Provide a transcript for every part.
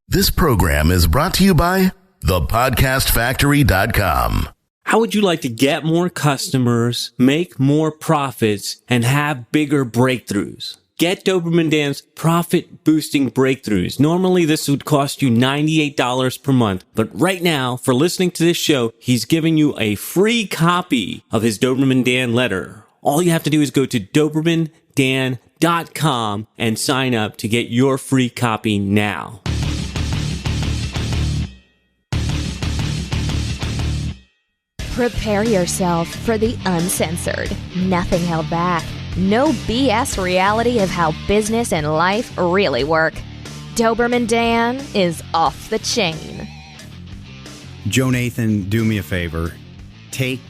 This program is brought to you by thepodcastfactory.com. How would you like to get more customers, make more profits, and have bigger breakthroughs? Get Doberman Dan's profit-boosting breakthroughs. Normally, this would cost you $98 per month, but right now, for listening to this show, he's giving you a free copy of his Doberman Dan letter. All you have to do is go to DobermanDan.com and sign up to get your free copy now. Prepare yourself for the uncensored, nothing held back, no BS reality of how business and life really work. Doberman Dan is off the chain. Joe Nathan, do me a favor. Take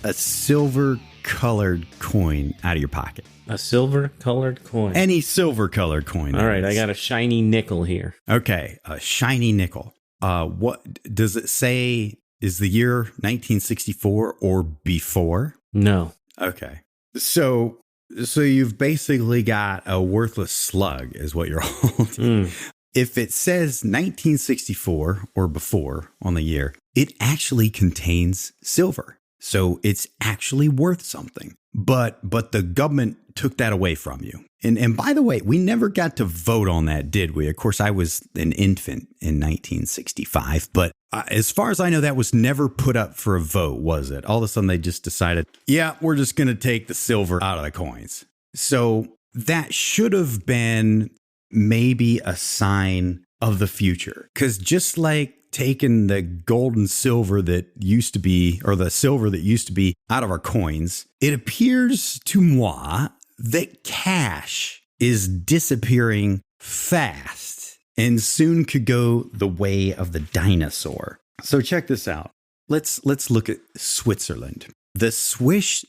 a silver-colored coin out of your pocket. A silver-colored coin. Any silver-colored coin. All right, I got a shiny nickel here. Okay, a shiny nickel. What does it say? Is the year 1964 or before? No. Okay. So you've basically got a worthless slug is what you're holding. If it says 1964 or before on the year, it actually contains silver. So it's actually worth something. But the government took that away from you. And by the way, we never got to vote on that, did we? Of course, I was an infant in 1965, but as far as I know, that was never put up for a vote, was it? All of a sudden, they just decided, yeah, we're just going to take the silver out of the coins. So that should have been maybe a sign of the future. Because just like taking the gold and silver that used to be, or the silver that used to be out of our coins, it appears to moi that cash is disappearing fast and soon could go the way of the dinosaur. So check this out. Let's look at Switzerland. The Swiss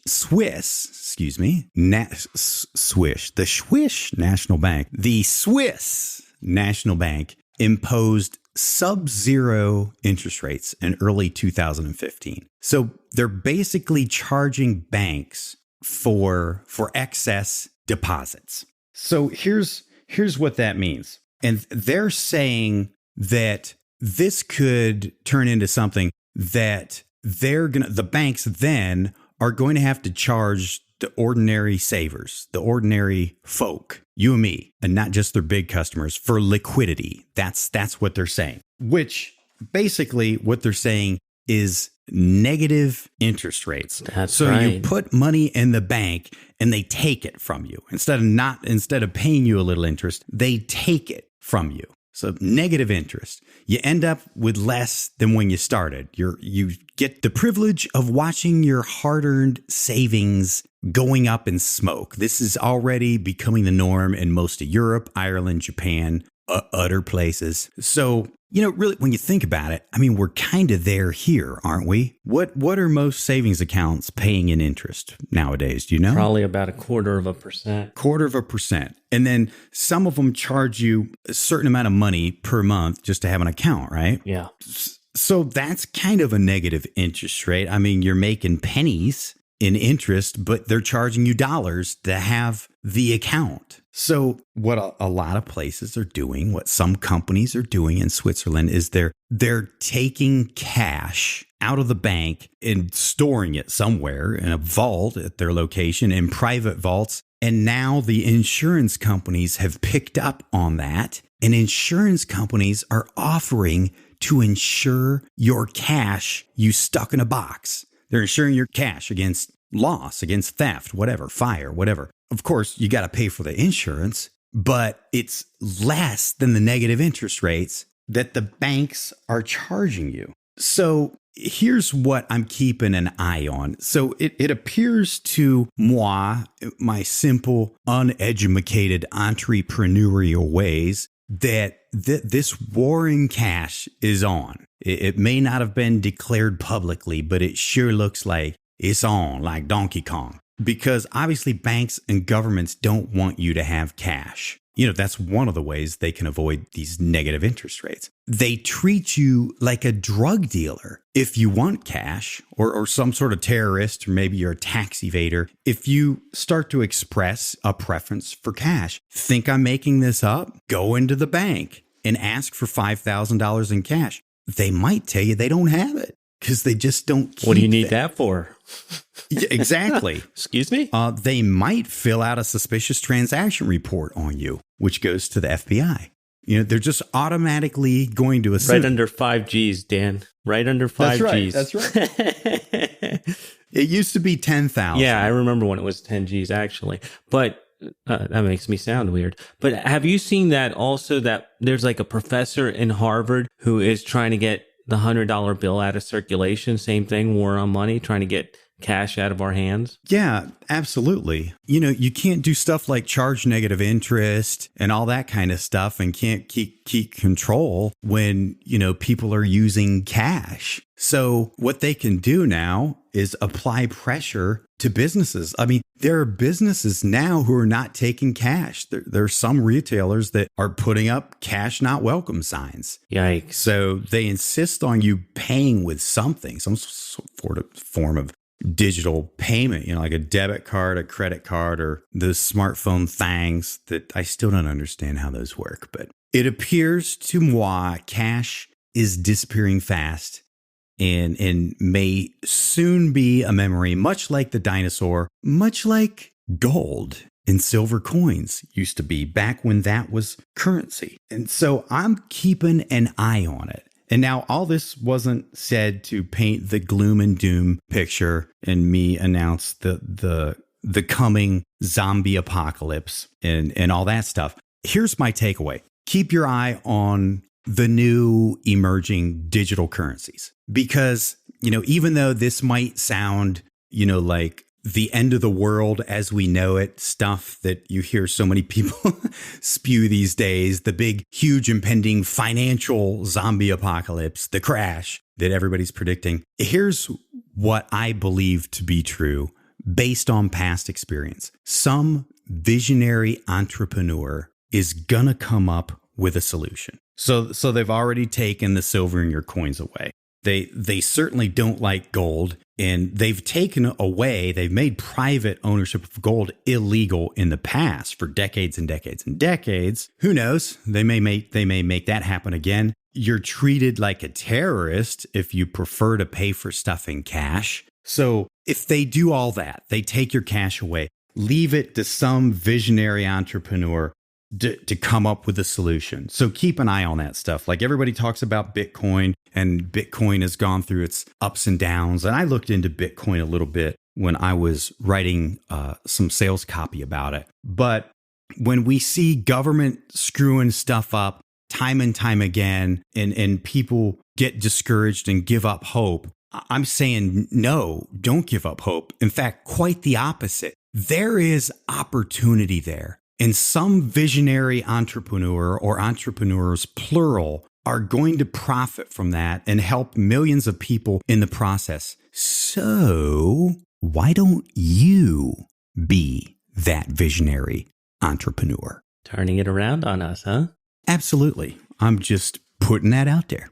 National Bank imposed sub-zero interest rates in early 2015. So they're basically charging banks for excess deposits. So here's what that means. And they're saying that this could turn into something that the banks then are going to have to charge the ordinary savers, the ordinary folk, you and me, and not just their big customers, for liquidity. That's what they're saying, which basically what they're saying is negative interest rates. That's right. You put money in the bank and they take it from you. Instead of paying you a little interest, they take it from you. So negative interest. You end up with less than when you started. You get the privilege of watching your hard-earned savings going up in smoke. This is already becoming the norm in most of Europe, Ireland, Japan, other places. So, really, when you think about it, I mean, we're kind of there here, aren't we? What are most savings accounts paying in interest nowadays? Do you know? Probably about 0.25%. 0.25%. And then some of them charge you a certain amount of money per month just to have an account, right? Yeah. So that's kind of a negative interest rate. I mean, you're making pennies in interest, but they're charging you dollars to have the account. So what a lot of places are doing, what some companies are doing in Switzerland is they're taking cash out of the bank and storing it somewhere in a vault at their location, in private vaults. And now the insurance companies have picked up on that, and insurance companies are offering to insure your cash you stuck in a box. They're insuring your cash against loss, against theft, whatever, fire, whatever. Of course, you got to pay for the insurance, but it's less than the negative interest rates that the banks are charging you. So here's what I'm keeping an eye on. So it appears to moi, my simple, uneducated entrepreneurial ways, that this war in cash is on. It may not have been declared publicly, but it sure looks like it's on, like Donkey Kong. Because obviously banks and governments don't want you to have cash. That's one of the ways they can avoid these negative interest rates. They treat you like a drug dealer. If you want cash or some sort of terrorist, or maybe you're a tax evader, if you start to express a preference for cash, think I'm making this up, go into the bank and ask for $5,000 in cash. They might tell you they don't have it because they just don't keep What do you need that for? Yeah, exactly. Excuse me? They might fill out a suspicious transaction report on you, which goes to the FBI. They're just automatically going to assume. Right under 5 Gs, Dan. Right under 5 Gs. That's right. It used to be 10,000. Yeah, I remember when it was 10 Gs, actually. But that makes me sound weird. But have you seen that also, that there's like a professor in Harvard who is trying to get the $100 bill out of circulation? Same thing, war on money, trying to get cash out of our hands? Yeah, absolutely. You can't do stuff like charge negative interest and all that kind of stuff and can't keep control when, people are using cash. So what they can do now is apply pressure to businesses. I mean, there are businesses now who are not taking cash. There are some retailers that are putting up cash not welcome signs. Yikes. So they insist on you paying with something, some sort of form of digital payment, like a debit card, a credit card, or those smartphone things that I still don't understand how those work. But it appears to moi cash is disappearing fast and may soon be a memory, much like the dinosaur, much like gold and silver coins used to be back when that was currency. And so I'm keeping an eye on it. And now all this wasn't said to paint the gloom and doom picture and me announce the coming zombie apocalypse and all that stuff. Here's my takeaway. Keep your eye on the new emerging digital currencies, because, even though this might sound, like the end of the world as we know it, stuff that you hear so many people spew these days, the big, huge, impending financial zombie apocalypse, the crash that everybody's predicting. Here's what I believe to be true based on past experience. Some visionary entrepreneur is gonna come up with a solution. So they've already taken the silver in your coins away. They certainly don't like gold, and they've made private ownership of gold illegal in the past for decades and decades and decades. Who knows? They may make that happen again. You're treated like a terrorist if you prefer to pay for stuff in cash. So if they do all that, they take your cash away, leave it to some visionary entrepreneur to come up with a solution. So keep an eye on that stuff. Like everybody talks about Bitcoin, and Bitcoin has gone through its ups and downs. And I looked into Bitcoin a little bit when I was writing some sales copy about it. But when we see government screwing stuff up time and time again, and people get discouraged and give up hope, I'm saying, no, don't give up hope. In fact, quite the opposite. There is opportunity there. And some visionary entrepreneur, or entrepreneurs, plural, are going to profit from that and help millions of people in the process. So why don't you be that visionary entrepreneur? Turning it around on us, huh? Absolutely. I'm just putting that out there.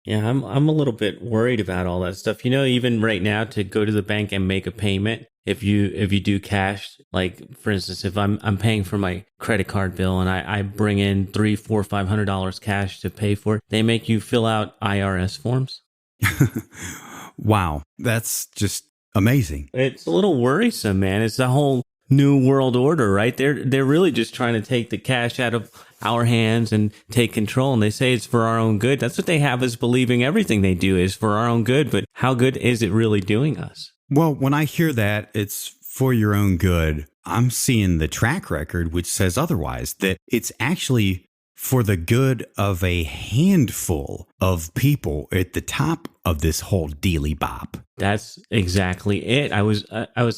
Yeah, I'm a little bit worried about all that stuff. Even right now, to go to the bank and make a payment, if you do cash, like for instance, if I'm paying for my credit card bill and I bring in $300, $400, $500 cash to pay for it, they make you fill out IRS forms. Wow, that's just amazing. It's a little worrisome, man. It's the whole new world order, right? They're really just trying to take the cash out of our hands and take control. And they say it's for our own good. That's what they have us believing. Everything they do is for our own good. But how good is it really doing us? Well, when I hear that it's for your own good, I'm seeing the track record, which says otherwise, that it's actually for the good of a handful of people at the top of this whole dealy bop. That's exactly it. I was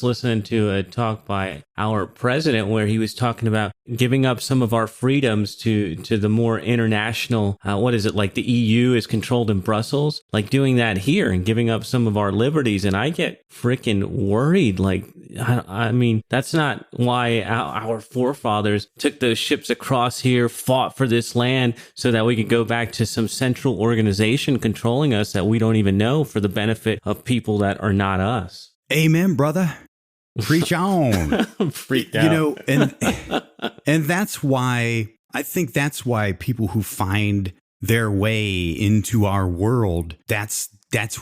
listening to a talk by our president where he was talking about giving up some of our freedoms to the more international, like the EU is controlled in Brussels, like doing that here and giving up some of our liberties. And I get freaking worried. Like, I mean, that's not why our forefathers took those ships across here, fought for this land so that we could go back to some central organization controlling us that we don't even know for the benefit of people that are not us. Amen, brother. Preach on. Freaked out. You know, and that's why, I think that's why people who find their way into our world, that's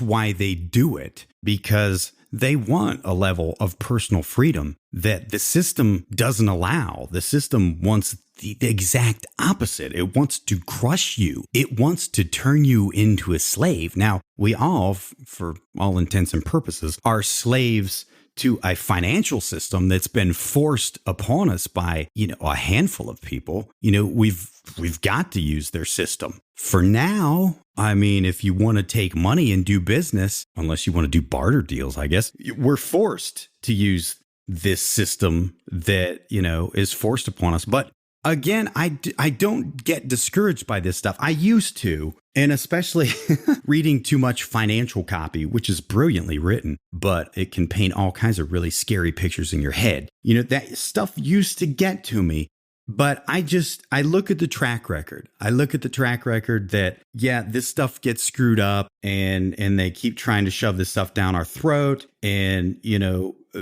why they do it, because they want a level of personal freedom that the system doesn't allow. The system wants the exact opposite. It wants to crush you. It wants to turn you into a slave. Now, we all, for all intents and purposes, are slaves to a financial system that's been forced upon us by, a handful of people. We've got to use their system. For now, I mean, if you want to take money and do business, unless you want to do barter deals, I guess, we're forced to use this system that, is forced upon us. But again, I don't get discouraged by this stuff. I used to, and especially reading too much financial copy, which is brilliantly written, but it can paint all kinds of really scary pictures in your head. That stuff used to get to me. But I look at the track record. I look at the track record that, yeah, this stuff gets screwed up and they keep trying to shove this stuff down our throat and,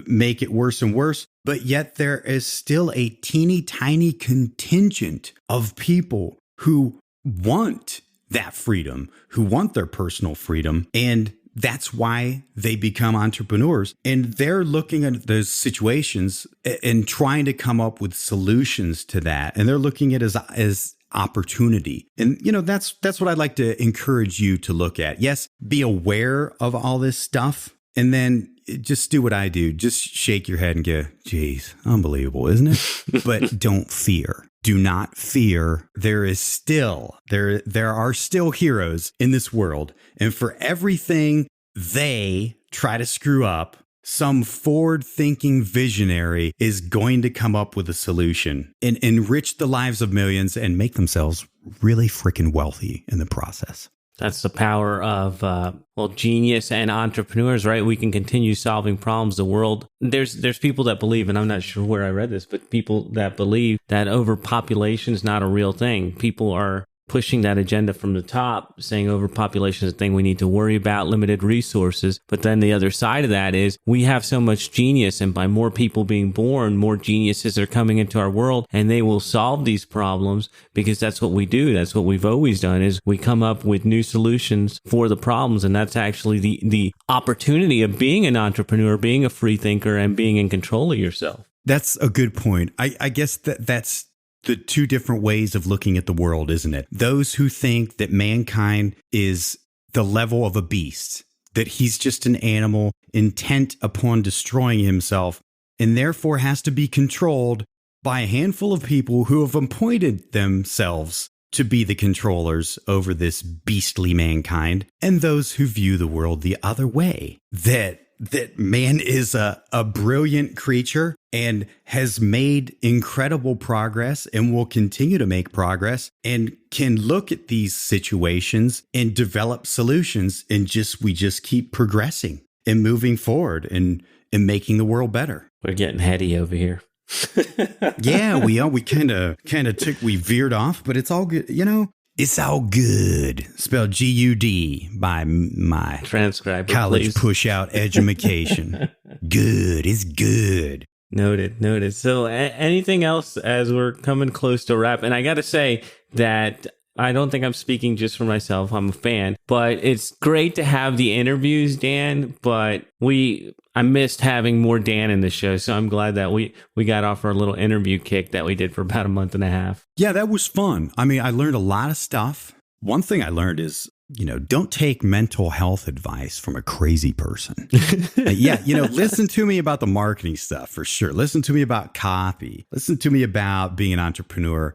make it worse and worse. But yet there is still a teeny tiny contingent of people who want that freedom, who want their personal freedom. And that's why they become entrepreneurs. And they're looking at those situations and trying to come up with solutions to that. And they're looking at it as opportunity. And, that's what I'd like to encourage you to look at. Yes, be aware of all this stuff. And then just do what I do. Just shake your head and go, geez, unbelievable, isn't it? But don't fear. Do not fear. There are still heroes in this world. And for everything they try to screw up, some forward-thinking visionary is going to come up with a solution and enrich the lives of millions and make themselves really freaking wealthy in the process. That's the power of, genius and entrepreneurs, right? We can continue solving problems. The world, there's people that believe, and I'm not sure where I read this, but people that believe that overpopulation is not a real thing. People are pushing that agenda from the top, saying overpopulation is a thing we need to worry about, limited resources. But then the other side of that is we have so much genius, and by more people being born, more geniuses are coming into our world, and they will solve these problems because that's what we do. That's what we've always done, is we come up with new solutions for the problems. And that's actually the opportunity of being an entrepreneur, being a free thinker, and being in control of yourself. That's a good point. I guess that's the two different ways of looking at the world, isn't it? Those who think that mankind is the level of a beast, that he's just an animal intent upon destroying himself and therefore has to be controlled by a handful of people who have appointed themselves to be the controllers over this beastly mankind, and those who view the world the other way, that man is a brilliant creature and has made incredible progress and will continue to make progress and can look at these situations and develop solutions, and we just keep progressing and moving forward and making the world better. We're getting heady over here. Yeah, we are. We we veered off, but it's all good. It's all good. Spelled G-U-D by my transcriber, college please. Push-out education. Good. It's good. Noted. So anything else as we're coming close to a wrap? And I got to say that I don't think I'm speaking just for myself. I'm a fan, but it's great to have the interviews, Dan, but I missed having more Dan in the show. So I'm glad that we got off our little interview kick that we did for about a month and a half. Yeah, that was fun. I mean, I learned a lot of stuff. One thing I learned is, don't take mental health advice from a crazy person. Listen to me about the marketing stuff for sure. Listen to me about copy. Listen to me about being an entrepreneur.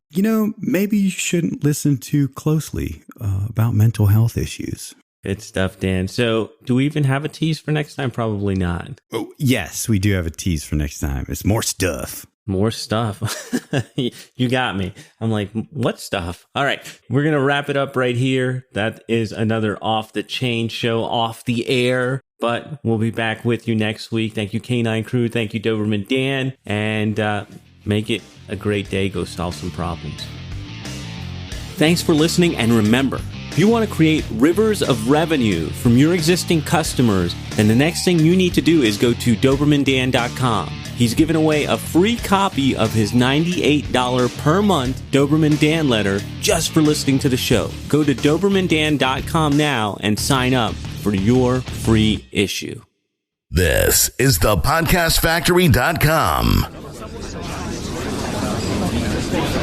Maybe you shouldn't listen too closely about mental health issues. Good stuff, Dan. So do we even have a tease for next time? Probably not. Oh, yes, we do have a tease for next time. It's more stuff. More stuff. You got me. I'm like, what stuff? All right. We're going to wrap it up right here. That is another Off the Chain show, off the air. But we'll be back with you next week. Thank you, Canine Crew. Thank you, Doberman Dan. And make it a great day. Go solve some problems. Thanks for listening. And remember, if you want to create rivers of revenue from your existing customers, then the next thing you need to do is go to DobermanDan.com. He's giving away a free copy of his $98 per month Doberman Dan letter just for listening to the show. Go to DobermanDan.com now and sign up for your free issue. This is the podcastfactory.com.